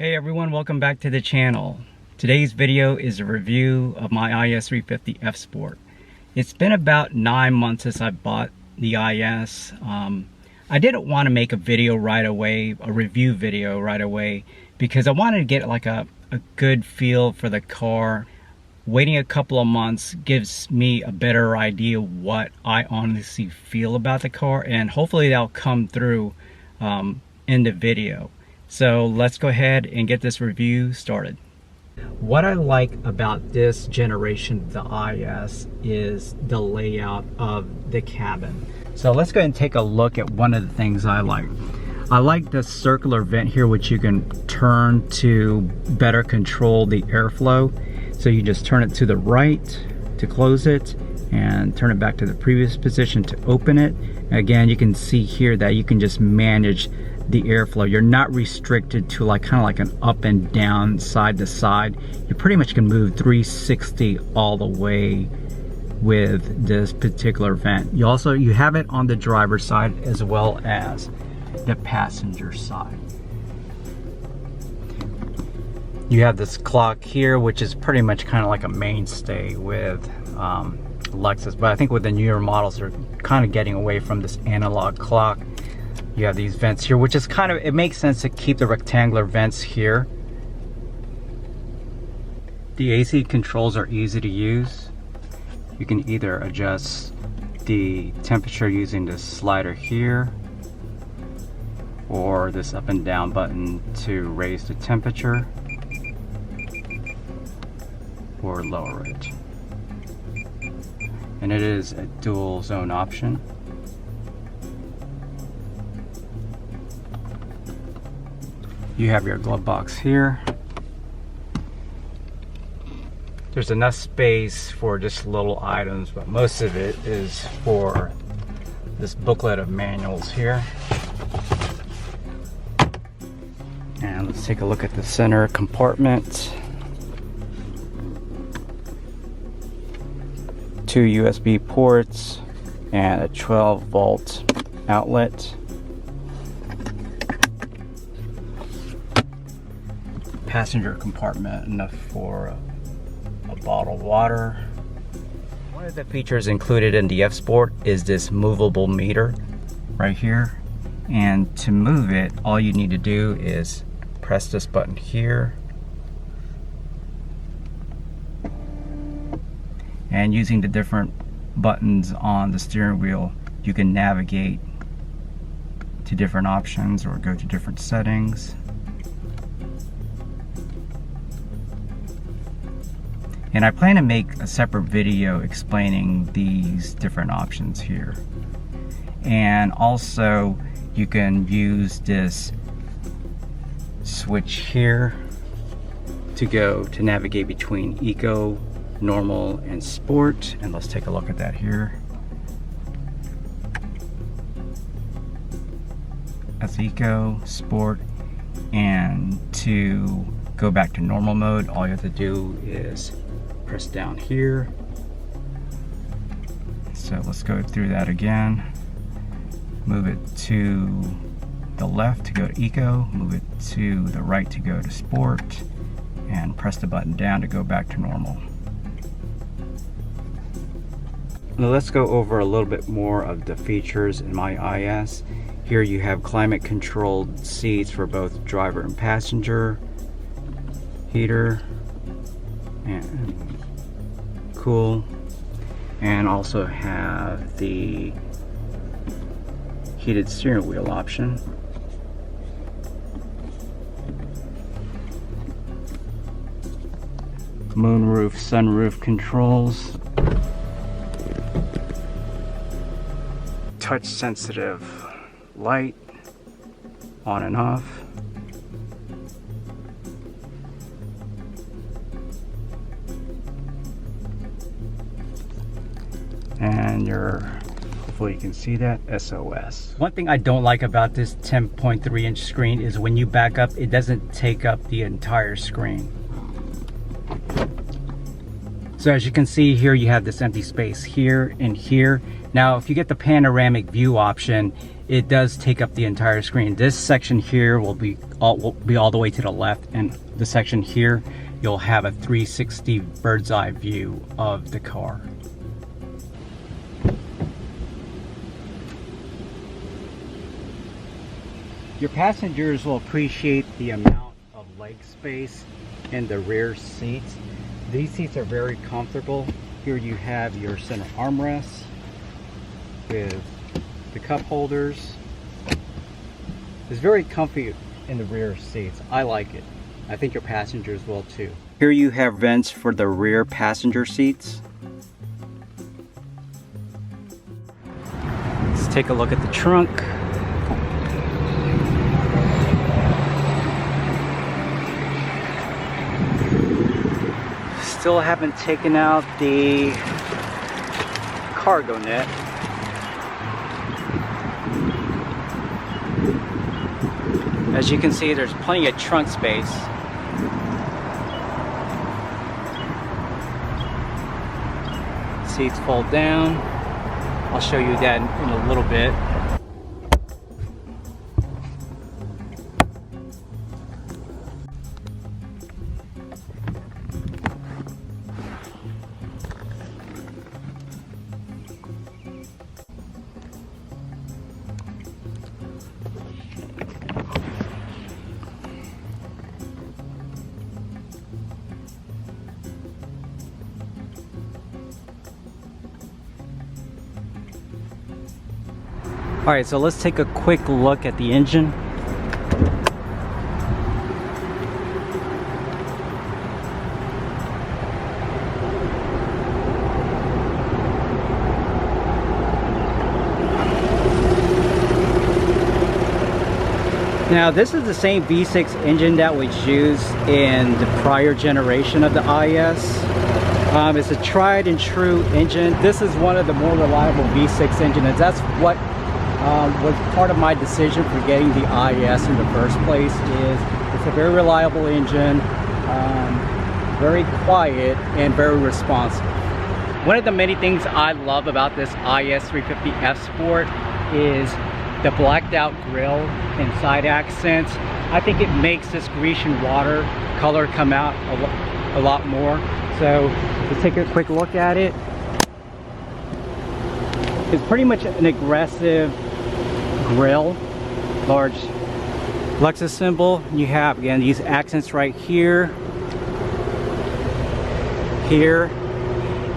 Hey everyone, welcome back to the channel. Today's video is a review of my IS 350 F Sport. It's been about 9 months since I bought the IS. I didn't want to make a video right away, a review video right away, because I wanted to get like a good feel for the car. Waiting a couple of months gives me a better idea what I honestly feel about the car, and hopefully that'll come through in the video. So let's go ahead and get this review started. What I like about this generation of the IS is the layout of the cabin. So let's go ahead and take a look at one of the things I like. I like the circular vent here, which you can turn to better control the airflow. So you just turn it to the right to close it and turn it back to the previous position to open it. Again, you can see here that you can just manage the airflow. You're not restricted to kind of like an up and down, side to side. You pretty much can move 360 all the way with this particular vent. You have it on the driver's side as well as the passenger side. You have this clock here, which is pretty much kind of like a mainstay with Lexus, but I think with the newer models they're kind of getting away from this analog clock. You have these vents here, which is it makes sense to keep the rectangular vents here. The AC controls are easy to use. You can either adjust the temperature using this slider here, or this up and down button to raise the temperature or lower it. And it is a dual zone option. You have your glove box here. There's enough space for just little items, but most of it is for this booklet of manuals here. And let's take a look at the center compartment. 2 USB ports and a 12-volt outlet. Passenger compartment, enough for a bottle of water. One of the features included in the F Sport is this movable meter right here, and to move it all you need to do is press this button here, and using the different buttons on the steering wheel you can navigate to different options or go to different settings. And I plan to make a separate video explaining these different options here. And also you can use this switch here to navigate between eco, normal, and sport. And let's take a look at that here. That's eco, sport, and to go back to normal mode, all you have to do is press down here. So let's go through that again. Move it to the left to go to eco, move it to the right to go to sport, and press the button down to go back to normal. Now let's go over a little bit more of the features in my IS. Here you have climate controlled seats for both driver and passenger, heater, and cool, and also have the heated steering wheel option. Moonroof, sunroof controls, touch sensitive light on and off. And hopefully you can see that, SOS. One thing I don't like about this 10.3-inch screen is when you back up, it doesn't take up the entire screen. So as you can see here, you have this empty space here and here. Now, if you get the panoramic view option, it does take up the entire screen. This section here will be all the way to the left, and the section here you'll have a 360 bird's eye view of the car. Your passengers will appreciate the amount of leg space in the rear seats. These seats are very comfortable. Here you have your center armrests with the cup holders. It's very comfy in the rear seats. I like it. I think your passengers will too. Here you have vents for the rear passenger seats. Let's take a look at the trunk. Still haven't taken out the cargo net. As you can see, there's plenty of trunk space. Seats fold down. I'll show you that in a little bit. Alright, so let's take a quick look at the engine. Now this is the same V6 engine that was used in the prior generation of the IS. It's a tried and true engine. This is one of the more reliable V6 engines. That's what was part of my decision for getting the IS in the first place. Is it's a very reliable engine, very quiet and very responsive. One of the many things I love about this IS 350 F Sport is the blacked out grille and side accents. I think it makes this Grecian water color come out a lot more. So let's take a quick look at it. It's pretty much an aggressive grille, large Lexus symbol. You have again these accents right here,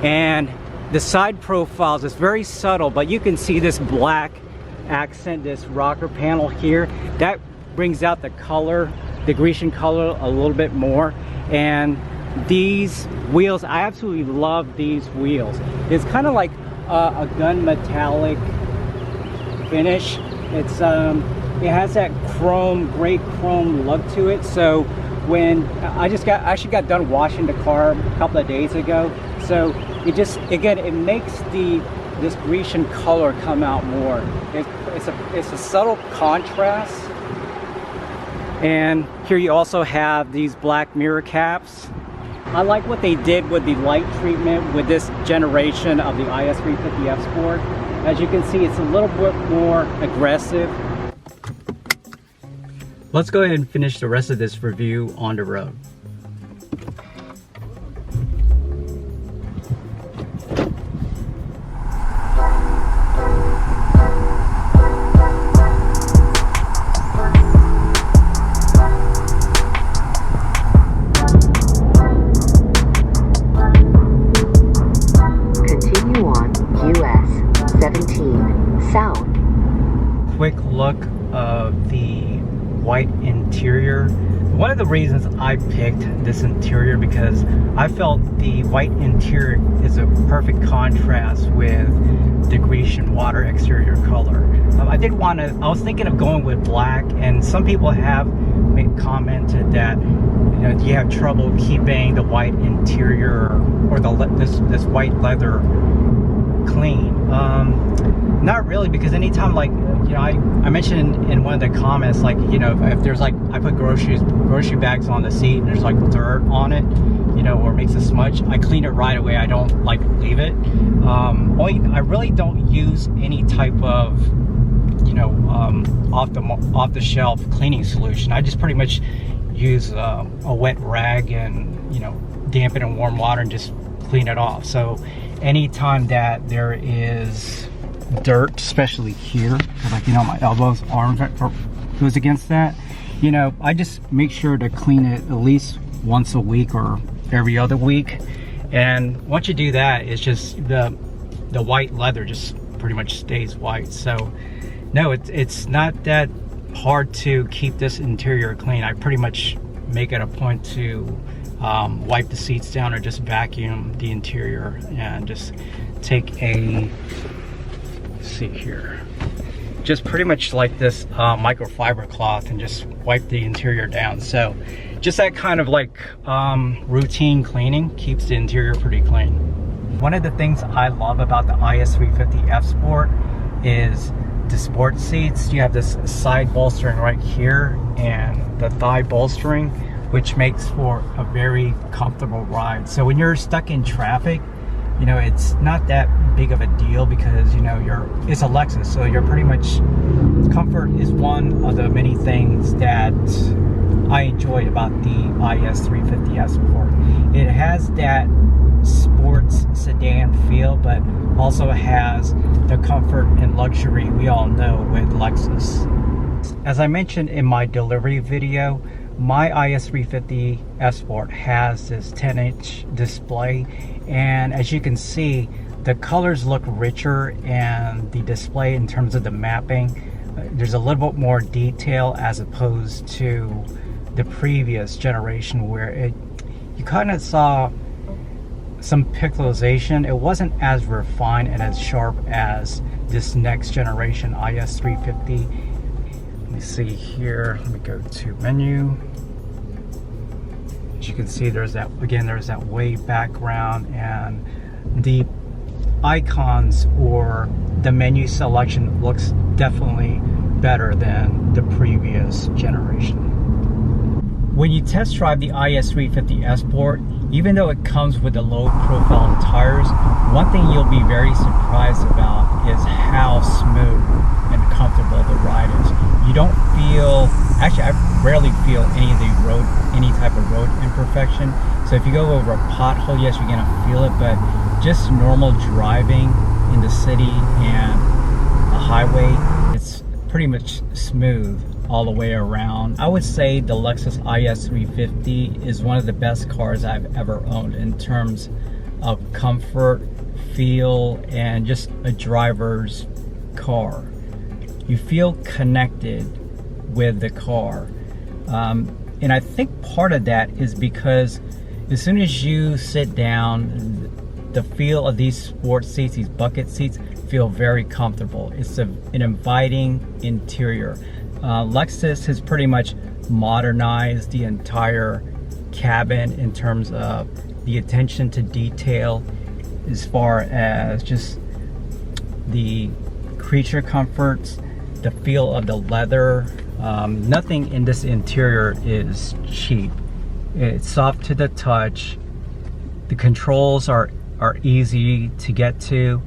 and the side profiles is very subtle, but you can see this black accent, this rocker panel here, that brings out the color, the Grecian color a little bit more. And these wheels, I absolutely love these wheels. It's kind of like a gun metallic finish. It's it has that chrome, gray chrome look to it. So when I actually got done washing the car a couple of days ago, so it just, again, it makes this Grecian color come out more. It's a subtle contrast. And here you also have these black mirror caps. I like what they did with the light treatment with this generation of the IS 350 F Sport. As you can see, it's a little bit more aggressive. Let's go ahead and finish the rest of this review on the road. Quick look of the white interior. One of the reasons I picked this interior because I felt the white interior is a perfect contrast with the Grecian water exterior color. I was thinking of going with black, and some people have commented that, you know, do you have trouble keeping the white interior or this white leather clean? Not really, because anytime, like, you know, I mentioned in one of the comments, like, you know, if there's like, I put grocery bags on the seat and there's like dirt on it, you know, or makes a smudge, I clean it right away. I don't like leave it. I really don't use any type of, off the shelf cleaning solution. I just pretty much use a wet rag and damp it in warm water and just clean it off. So anytime that there is dirt, especially here, like my elbows, arms goes against that, I just make sure to clean it at least once a week or every other week. And once you do that, it's just the white leather just pretty much stays white. So no, it's not that hard to keep this interior clean. I pretty much make it a point to wipe the seats down or just vacuum the interior and just take a, let's see here, just pretty much like this microfiber cloth and just wipe the interior down. So just that kind of like routine cleaning keeps the interior pretty clean. One of the things I love about the IS350 F Sport is the sport seats. You have this side bolstering right here and the thigh bolstering, which makes for a very comfortable ride. So when you're stuck in traffic, it's not that big of a deal because it's a Lexus, so you're pretty much, comfort is one of the many things that I enjoy about the IS350 F Sport. It has that sports sedan feel, but also has the comfort and luxury we all know with Lexus. As I mentioned in my delivery video, my IS350 F Sport has this 10-inch display, and as you can see, the colors look richer, and the display in terms of the mapping, there's a little bit more detail as opposed to the previous generation where you kind of saw some pixelization. It wasn't as refined and as sharp as this next generation IS350. Let me see here, let me go to menu. As you can see, there's that wave background, and the icons or the menu selection looks definitely better than the previous generation. When you test drive the IS350 F Sport, even though it comes with the low profile tires, one thing you'll be very surprised about is how smooth and comfortable the ride is. You don't feel, actually I rarely feel any type of road imperfection. So if you go over a pothole, yes, you're gonna feel it, but just normal driving in the city and a highway, it's pretty much smooth all the way around. I would say the Lexus IS350 is one of the best cars I've ever owned in terms of comfort, feel, and just a driver's car. You feel connected with the car. And I think part of that is because as soon as you sit down, the feel of these sports seats, these bucket seats, feel very comfortable. It's an inviting interior. Lexus has pretty much modernized the entire cabin in terms of the attention to detail, as far as just the creature comforts, the feel of the leather. Nothing in this interior is cheap. It's soft to the touch. The controls are easy to get to.